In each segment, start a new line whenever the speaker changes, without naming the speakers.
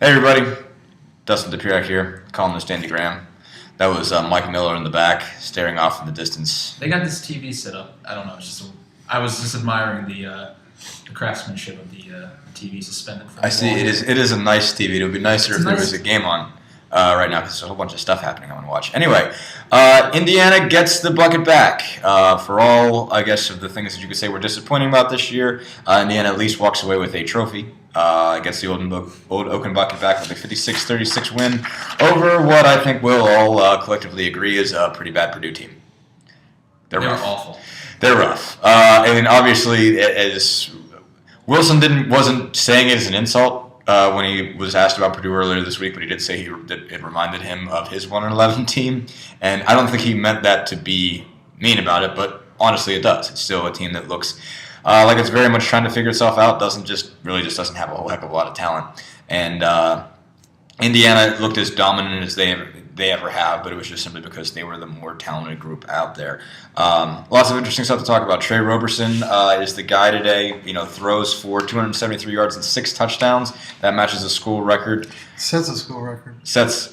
Hey everybody, Dustin DePierre here, calling this Dandy Graham. That was Mike Miller in the back, staring off in the distance.
They got this TV set up. I don't know. I was just admiring the craftsmanship of the TV suspended from.
I see. It is a nice TV. It would be nicer if there was a game on right now because there's a whole bunch of stuff happening I want to watch. Anyway, Indiana gets the bucket back. For all, I guess, of the things that you could say were disappointing about this year, Indiana at least walks away with a trophy. Against the old Oaken Bucket back with a 56-36 win over what I think we'll all collectively agree is a pretty bad Purdue team.
They're awful.
They're rough. And obviously, as Wilson wasn't saying it as an insult when he was asked about Purdue earlier this week, but he did say that it reminded him of his 1-11 team. And I don't think he meant that to be mean about it, but honestly, it does. It's still a team that looks like it's very much trying to figure itself out. Doesn't have a whole heck of a lot of talent. And Indiana looked as dominant as they ever have, but it was just simply because they were the more talented group out there. Lots of interesting stuff to talk about. Trey Roberson is the guy today. Throws for 273 yards and 6 touchdowns. That matches a school record.
Sets a school record.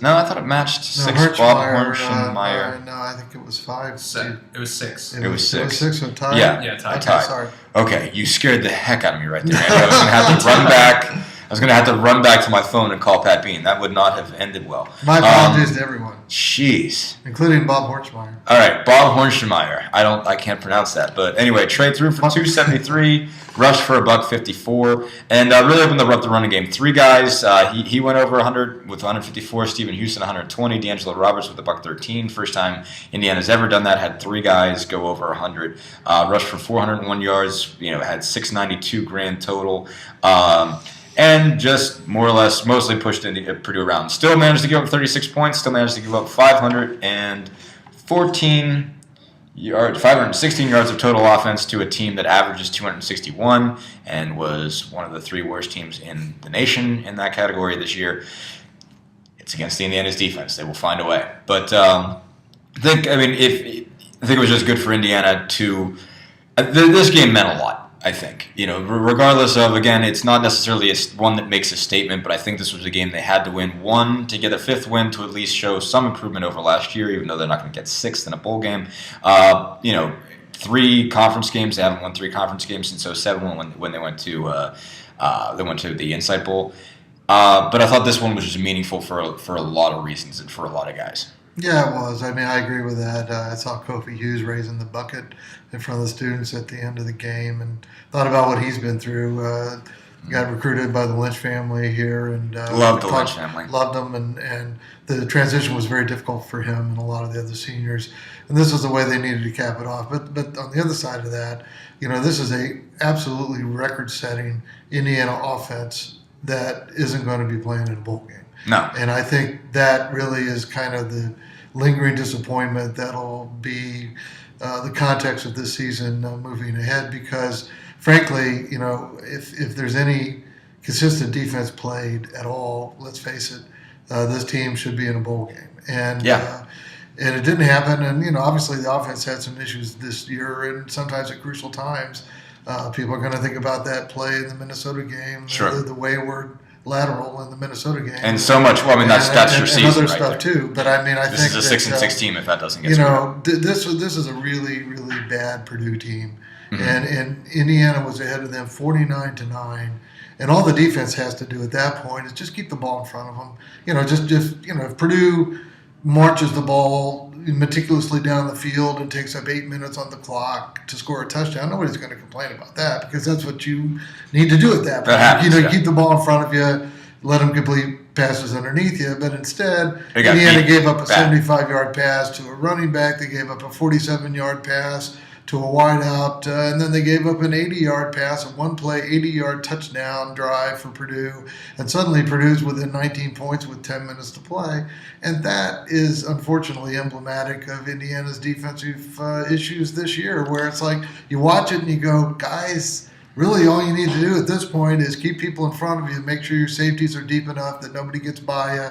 No, I thought it matched 6. Bob Hornschenmeyer.
No, I think it was 5.
It was 6.
It was 6.
It was 6 with tie?
Yeah,
tie.
Okay, sorry.
Okay, you scared the heck out of me right there. I was going to have to run back. I was going to have to run back to my phone and call Pat Bean. That would not have ended well.
My apologies to everyone.
Jeez.
Including Bob Hornschenmeyer.
All right, Bob Hornschenmeyer. I can't pronounce that. But anyway, Trey threw for 273, rushed for $154, and really opened up the running game. 3 guys. He went over 100 with 154. Stephen Houston 120. D'Angelo Roberts with $113. First time Indiana's ever done that. Had 3 guys go over 100. Rushed for 401 yards. Had 692 grand total. And just more or less mostly pushed Purdue around. Still managed to give up 36 points. Still managed to give up 516 yards of total offense to a team that averages 261 and was one of the 3 worst teams in the nation in that category this year. It's against Indiana's defense. They will find a way. But I think it was just good for Indiana to. This game meant a lot. I think, regardless of, again, it's not necessarily one that makes a statement, but I think this was a game they had to win. 1, to get a 5th win to at least show some improvement over last year, even though they're not going to get 6th in a bowl game. 3 conference games. They haven't won 3 conference games since 2007 when they went to the Insight Bowl. But I thought this one was just meaningful for a lot of reasons and for a lot of guys.
Yeah, it was. I agree with that. I saw Kofi Hughes raising the bucket in front of the students at the end of the game and thought about what he's been through. Got recruited by the Lynch family here. And
loved the Lynch family.
Loved them, and the transition was very difficult for him and a lot of the other seniors. And this was the way they needed to cap it off. But on the other side of that, this is a absolutely record-setting Indiana offense that isn't going to be playing in a bowl game.
No.
And I think that really is kind of the lingering disappointment that'll be the context of this season moving ahead because, frankly, if there's any consistent defense played at all, let's face it, this team should be in a bowl game. And and it didn't happen. And, obviously the offense had some issues this year and sometimes at crucial times. People are going to think about that play in the Minnesota game,
sure.
the wayward lateral in the Minnesota game,
and so much. Well, that's your season,
and other
right
stuff
there.
Too. But I
this
think
is a 6-6 team if that doesn't get
this is a really really bad Purdue team,
mm-hmm.
and Indiana was ahead of them 49-9, and all the defense has to do at that point is just keep the ball in front of them. If Purdue marches the ball meticulously down the field and takes up 8 minutes on the clock to score a touchdown, nobody's going to complain about that because that's what you need to do at that point.
That happens,
keep the ball in front of you, let them complete passes underneath you. But instead,
Indiana
Indiana gave up a 75-yard pass to a running back. They gave up a 47-yard pass to a wideout, and then they gave up an 80-yard pass, a one-play 80-yard touchdown drive for Purdue, and suddenly Purdue's within 19 points with 10 minutes to play, and that is unfortunately emblematic of Indiana's defensive issues this year, where it's like you watch it and you go, guys, really all you need to do at this point is keep people in front of you, make sure your safeties are deep enough that nobody gets by you,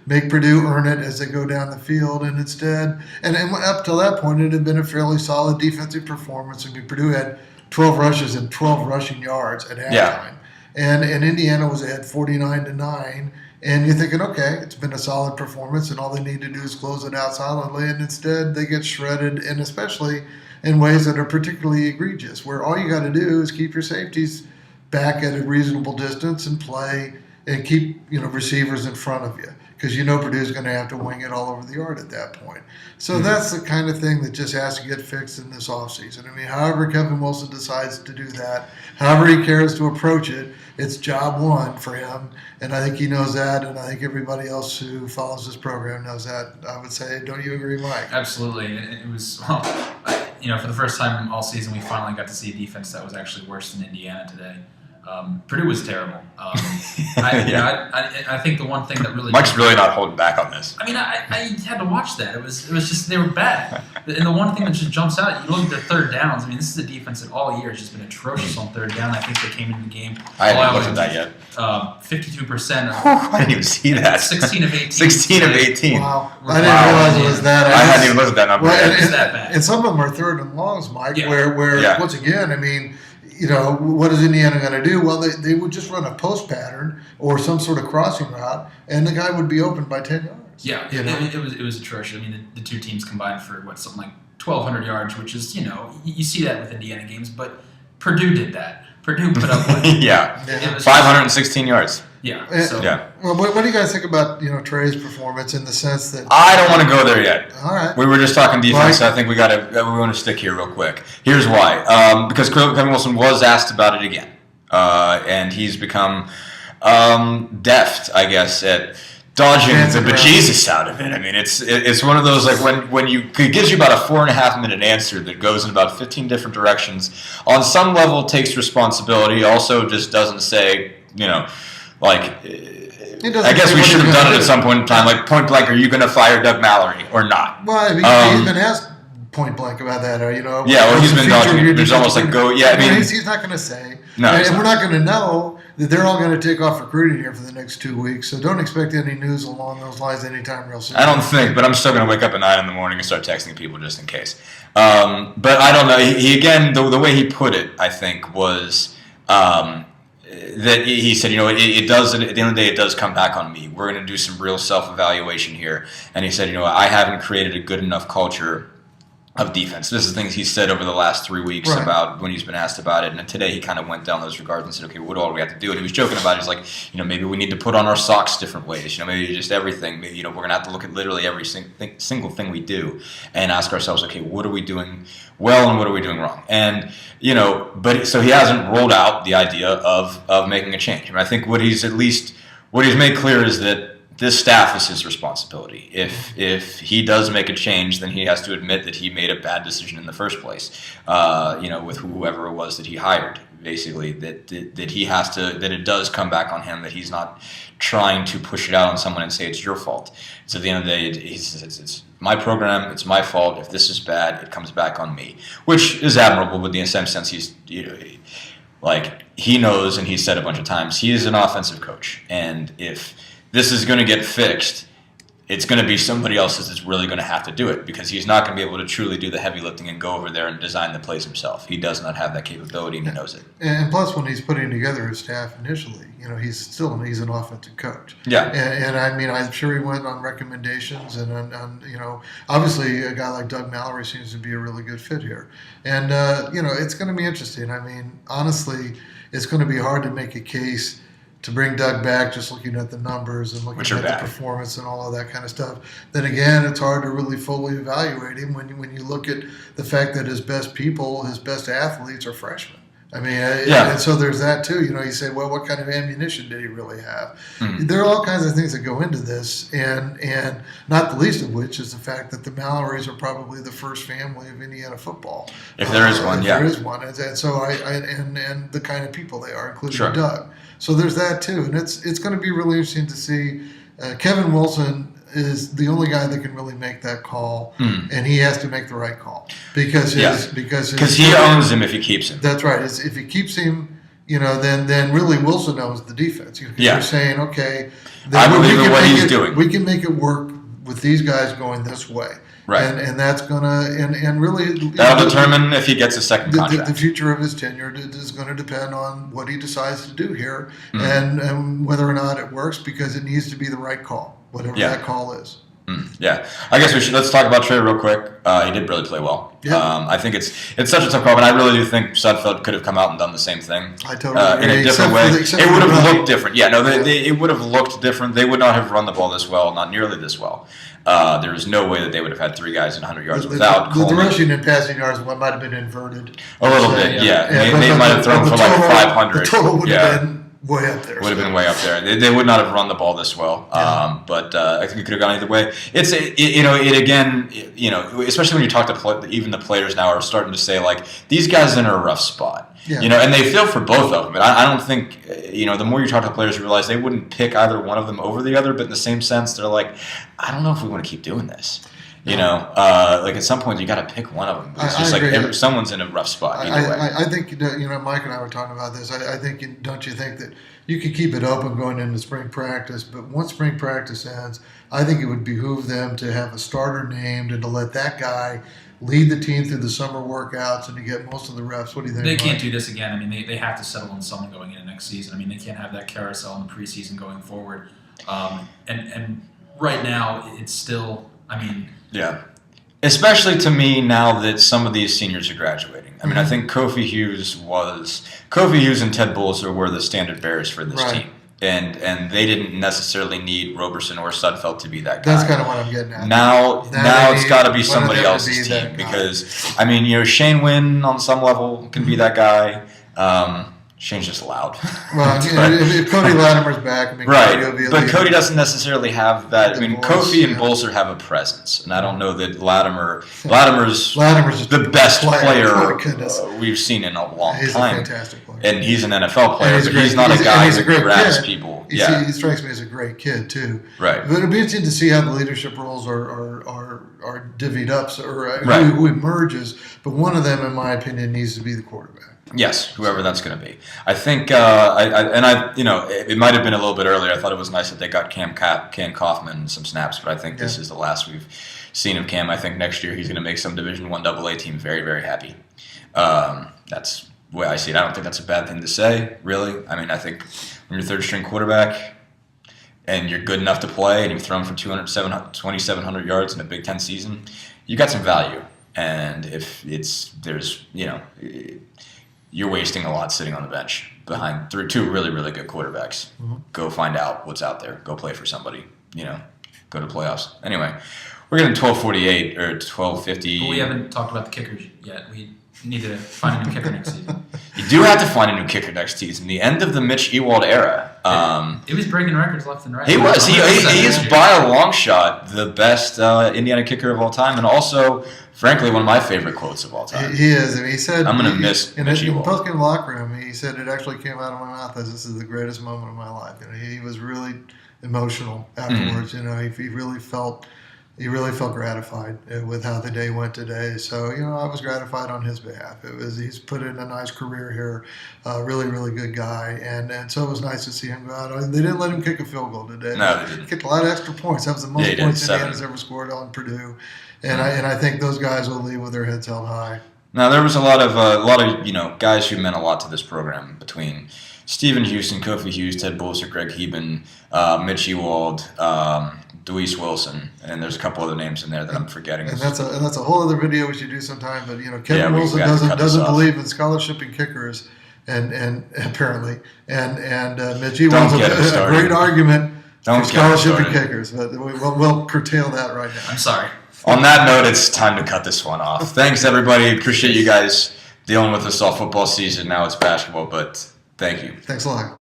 make Purdue earn it as they go down the field, and instead, and up till that point, it had been a fairly solid defensive performance. Purdue had 12 rushes and 12 rushing yards at halftime. and Indiana was ahead 49-9. And you're thinking, okay, it's been a solid performance, and all they need to do is close it out solidly. And instead, they get shredded, and especially in ways that are particularly egregious, where all you got to do is keep your safeties back at a reasonable distance and play, and keep receivers in front of you, because Purdue's going to have to wing it all over the yard at that point. So that's the kind of thing that just has to get fixed in this offseason. I mean, however Kevin Wilson decides to do that, however he cares to approach it, it's job one for him, and I think he knows that, and I think everybody else who follows this program knows that. I would say, don't you agree, Mike?
Absolutely. It was, for the first time all season, we finally got to see a defense that was actually worse than Indiana today. Purdue was terrible. I think the one thing that really
Mike's really not holding back on this.
I mean, I had to watch that. It was just they were bad. And the one thing that just jumps out, you look at their third downs. I mean, this is a defense that all year has just been atrocious on third down. I think they came into the game.
I haven't looked at that yet.
52%.
I didn't even see that.
16 of 18.
16 of 18.
Wow. I didn't realize it was that.
I hadn't even looked at that number yet.
It's that bad.
And some of them are third and longs, Mike,
Yeah.
where once again, I mean, what is Indiana going to do? Well, they would just run a post pattern or some sort of crossing route, and the guy would be open by 10 yards.
Yeah, it was atrocious. I mean, the two teams combined for something like 1,200 yards, which is you see that with Indiana games, but Purdue did that. Purdue put up
it was 516 yards.
Yeah.
Well, what do you guys think about Trey's performance in the sense that
I don't want to go there yet.
All right.
We were just talking defense. So I think we want to stick here real quick. Here's why. Because Kevin Wilson was asked about it again, and he's become deft, I guess, at dodging the bejesus out of it. I mean, it's one of those like when it gives you about a 4.5 minute answer that goes in about 15 different directions. On some level, takes responsibility. Also, just doesn't say I guess we should have done it at some point in time. Like point blank, are you going to fire Doug Mallory or not?
Well, I mean, he's been asked point blank about that,
Yeah, well, he's been dodging it. There's almost like go. Yeah, I mean,
he's not going to say.
No,
and we're not going to know that they're all going to take off recruiting here for the next 2 weeks. So don't expect any news along those lines anytime real soon.
I don't think, but I'm still going to wake up at 9 in the morning and start texting people just in case. But I don't know. He again, the way he put it, I think, was that he said, it does, at the end of the day, it does come back on me. We're going to do some real self-evaluation here. And he said, I haven't created a good enough culture of defense. This is things he said over the last 3 weeks about when he's been asked about it. And then today he kind of went down those regards and said, okay, what all do we have to do? And he was joking about it. He's like, maybe we need to put on our socks different ways. Maybe just everything. Maybe, we're going to have to look at literally every single thing we do and ask ourselves, okay, what are we doing well and what are we doing wrong? And, but so he hasn't rolled out the idea of making a change. And I think what he's made clear is that this staff is his responsibility. If he does make a change, then he has to admit that he made a bad decision in the first place. With whoever it was that he hired, basically that he has to, that it does come back on him. That he's not trying to push it out on someone and say it's your fault. So at the end of the day, it's my program. It's my fault. If this is bad, it comes back on me, which is admirable. But in the same sense, he's he knows, and he's said a bunch of times, he is an offensive coach, and if this is going to get fixed, it's going to be somebody else that's really going to have to do it, because he's not going to be able to truly do the heavy lifting and go over there and design the plays himself. He does not have that capability, and he knows it.
And plus, when he's putting together his staff initially, he's an offensive coach.
Yeah.
And I mean, I'm sure he went on recommendations, and on obviously a guy like Doug Mallory seems to be a really good fit here. And it's going to be interesting. I mean, honestly, it's going to be hard to make a case to bring Doug back, just looking at the numbers and looking at the performance and all of that kind of stuff. Then again, it's hard to really fully evaluate him when you look at the fact that his best people, his best athletes are freshmen. I mean, and so there's that too. You say, well, what kind of ammunition did he really have? Mm-hmm. There are all kinds of things that go into this, and not the least of which is the fact that the Mallorys are probably the first family of Indiana football.
If there is one,
there is one, and so and the kind of people they are, including Doug. So there's that too, and it's going to be really interesting to see. Kevin Wilson is the only guy that can really make that call, and he has to make the right call because he
owns him if he keeps him.
That's right. If he keeps him, then really Wilson owns the defense. You're saying, okay,
I believe in what he's doing.
We can make it work with these guys going this way.
Right.
And that's gonna and really
That'll determine if he gets a second contract.
The future of his tenure is going to depend on what he decides to do here,
Mm-hmm.
and whether or not it works, because it needs to be the right call, whatever that call is.
Yeah, I guess let's talk about Trey real quick. He did really play well.
Yeah.
I think it's such a tough call, but I really do think Sudfeld could have come out and done the same thing.
I totally agree.
In a different way. It would have looked different. Yeah, no, it would have looked different. They would not have run the ball this well, not nearly this well. There is no way that they would have had 3 guys in 100 yards without
the
Coleman.
rushing and passing yards might have been inverted.
A little bit, yeah. They might have thrown for
total,
like 500.
The total would have been way up there.
Would have been way up there. They would not have run the ball this well. But I think it could have gone either way. It's especially when you talk to even the players now are starting to say, like, these guys are in a rough spot.
Yeah.
And they feel for both of them. But I don't think, the more you talk to players, you realize they wouldn't pick either one of them over the other. But in the same sense, they're like, I don't know if we want to keep doing this. Like at some point you got to pick one of them. It's just like someone's in a rough spot.
I think Mike and I were talking about this. I think, don't you think that you could keep it open going into spring practice, but once spring practice ends, I think it would behoove them to have a starter named and to let that guy lead the team through the summer workouts and to get most of the reps. What do you think?
They can't do this again. I mean, they have to settle on someone going into next season. I mean, they can't have that carousel in the preseason going forward. And right now, it's still,
Yeah. Especially to me now that some of these seniors are graduating. I mean, I think Kofi Hughes and Ted Bolzer were the standard bearers for this team. And they didn't necessarily need Roberson or Sudfeld to be that guy.
That's kind of what I'm getting at.
Now it's got to be somebody else's team because, Shane Wynn on some level can be that guy. Shane's just loud.
Well, if Cody Latimer's back,
right. But Cody doesn't necessarily have that. Kofi and Bolzer have a presence, and I don't know that Latimer's the best player we've seen in a long time.
He's a fantastic player.
And he's an NFL player, but he's not a guy who grabs people.
He strikes me as a great kid, too.
Right.
But it'll be interesting to see how the leadership roles are divvied up, who emerges. But one of them, in my opinion, needs to be the quarterback.
Yes, whoever that's going to be. I think, it might have been a little bit earlier. I thought it was nice that they got Cam Kaufman some snaps, but I think this is the last we've seen of Cam. I think next year he's going to make some Division I AA team very, very happy. That's the way I see it. I don't think that's a bad thing to say, really. I think when you're third-string quarterback and you're good enough to play and you've thrown for 2,700 yards in a Big Ten season, you got some value. And if you're wasting a lot sitting on the bench behind 2 really, really good quarterbacks. Mm-hmm. Go find out what's out there. Go play for somebody. Go to playoffs. Anyway, we're getting 12:48 or 12:50.
But we haven't talked about the kickers yet. We need to find a new kicker next season.
You do have to find a new kicker next season. The end of the Mitch Ewald era.
It was breaking records left and right.
He was. He is by a long shot the best Indiana kicker of all time, and also, frankly, one of my favorite quotes of all time.
He is. And he said,
I'm going to miss Mitch
in the
Ewald.
post-game locker room, he said it actually came out of my mouth as this is the greatest moment of my life. He was really emotional afterwards.
Mm-hmm.
He really felt gratified with how the day went today. So, I was gratified on his behalf. He's put in a nice career here, really, really good guy. And so it was nice to see him go out. They didn't let him kick a field goal today.
No, they didn't.
He kicked a lot of extra points. That was the most points Indiana's ever scored on Purdue. And I think those guys will leave with their heads held high.
Now, there was a lot of guys who meant a lot to this program between Stephen Houston, Kofi Hughes, Ted Bolzer, Greg Heben, Mitch Ewald, Deweese Wilson, and there's a couple other names in there that I'm forgetting.
And that's a whole other video we should do sometime. But Kevin Wilson doesn't believe in scholarship and kickers, and apparently, and Mitch Ewald's a great argument for scholarship and kickers. But we'll curtail that right now.
I'm sorry.
On that note, it's time to cut this one off. Thanks, everybody. Appreciate you guys dealing with us all football season. Now it's basketball, but thank you.
Thanks a lot.